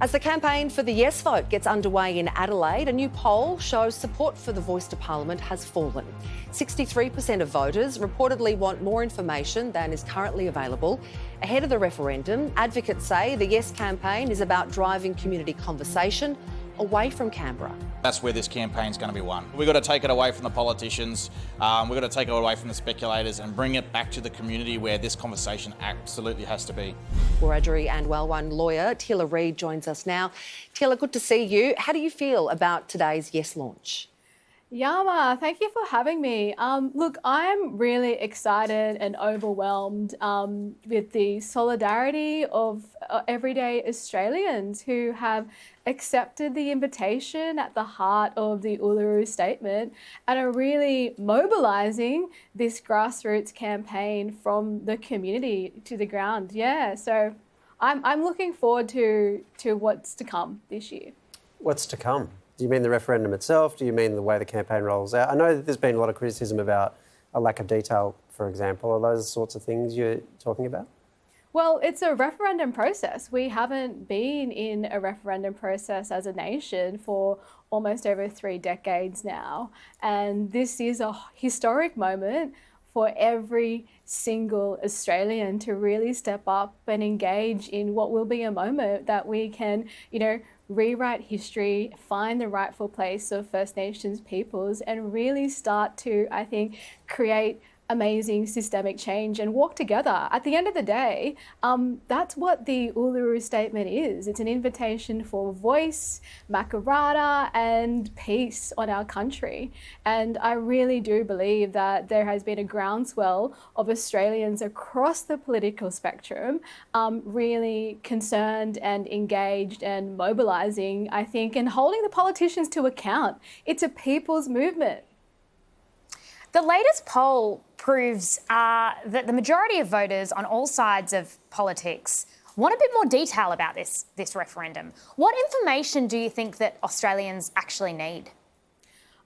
As the campaign for the Yes vote gets underway in Adelaide, a new poll shows support for the voice to Parliament has fallen. 63% of voters reportedly want more information than is currently available. Ahead of the referendum, advocates say the Yes campaign is about driving community conversation away from Canberra. That's where this campaign's going to be won. We've got to take it away from the politicians, we've got to take it away from the speculators and bring it back to the community where this conversation absolutely has to be. Wiradjuri and Wailwan lawyer Teela Reid joins us now. Teela, good to see you. How do you feel about today's Yes launch? Yama, thank you for having me. Look, I'm really excited and overwhelmed with the solidarity of everyday Australians who have accepted the invitation at the heart of the Uluru Statement and are really mobilising this grassroots campaign from the community to the ground. Yeah, so I'm looking forward to what's to come this year. What's to come? Do you mean the referendum itself? Do you mean the way the campaign rolls out? I know that there's been a lot of criticism about a lack of detail, for example. Are those the sorts of things you're talking about? Well, it's a referendum process. We haven't been in a referendum process as a nation for almost over 3 decades now. And this is a historic moment for every single Australian to really step up and engage in what will be a moment that we can, rewrite history, find the rightful place of First Nations peoples, and really start to, I think, create amazing systemic change and walk together. At the end of the day, that's what the Uluru Statement is. It's an invitation for voice, makarata, and peace on our country. And I really do believe that there has been a groundswell of Australians across the political spectrum really concerned and engaged and mobilising, I think, and holding the politicians to account. It's a people's movement. The latest poll proves that the majority of voters on all sides of politics want a bit more detail about this referendum. What information do you think that Australians actually need?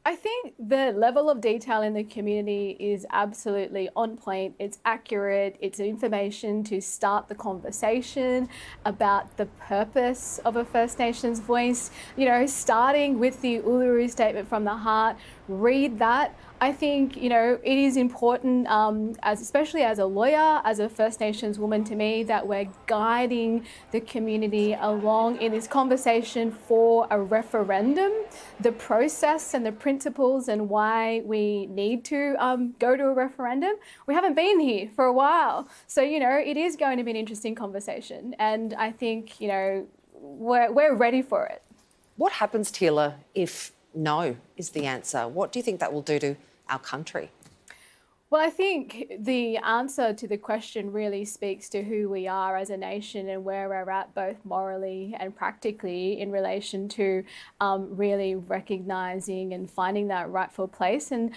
I think the level of detail in the community is absolutely on point. It's accurate. It's information to start the conversation about the purpose of a First Nations voice. Starting with the Uluru Statement from the heart, read that. I think, it is important, especially as a lawyer, as a First Nations woman to me, that we're guiding the community along in this conversation for a referendum, the process and the principles and why we need to go to a referendum. We haven't been here for a while. So, it is going to be an interesting conversation. And I think, we're ready for it. What happens, Teela, if no is the answer? What do you think that will do to our country? Well, I think the answer to the question really speaks to who we are as a nation and where we're at both morally and practically in relation to really recognising and finding that rightful place, and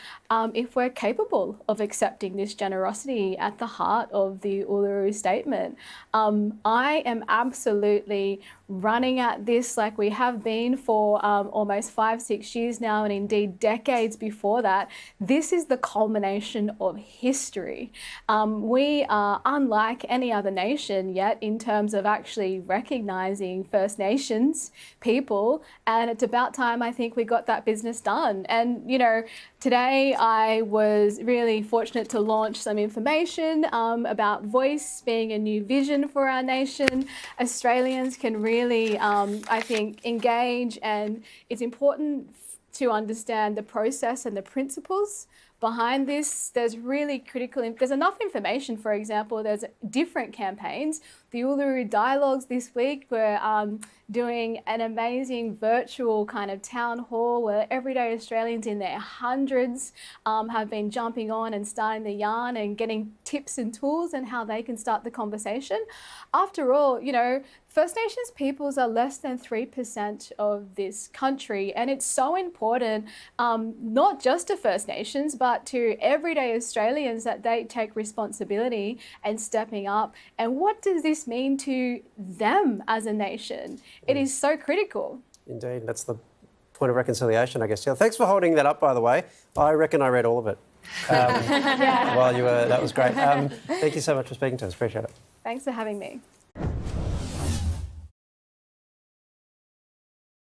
if we're capable of accepting this generosity at the heart of the Uluru Statement. I am absolutely running at this like we have been for almost 5-6 years now, and indeed decades before that. This is the culmination of history. We are unlike any other nation yet in terms of actually recognising First Nations people, and it's about time I think we got that business done. And today I was really fortunate to launch some information about voice being a new vision for our nation. Australians can really, I think, engage, and it's important to understand the process and the principles behind this. There's really there's enough information. For example, there's different campaigns. The Uluru Dialogues this week were doing an amazing virtual kind of town hall where everyday Australians in their hundreds have been jumping on and starting the yarn and getting tips and tools and how they can start the conversation. After all, First Nations peoples are less than 3% of this country, and it's so important, not just to First Nations, but to everyday Australians, that they take responsibility and stepping up. And what does this mean to them as a nation? It is so critical. Indeed, that's the point of reconciliation, I guess. Yeah, thanks for holding that up, by the way. I reckon I read all of it while you were. That was great. Thank you so much for speaking to us. Appreciate it. Thanks for having me.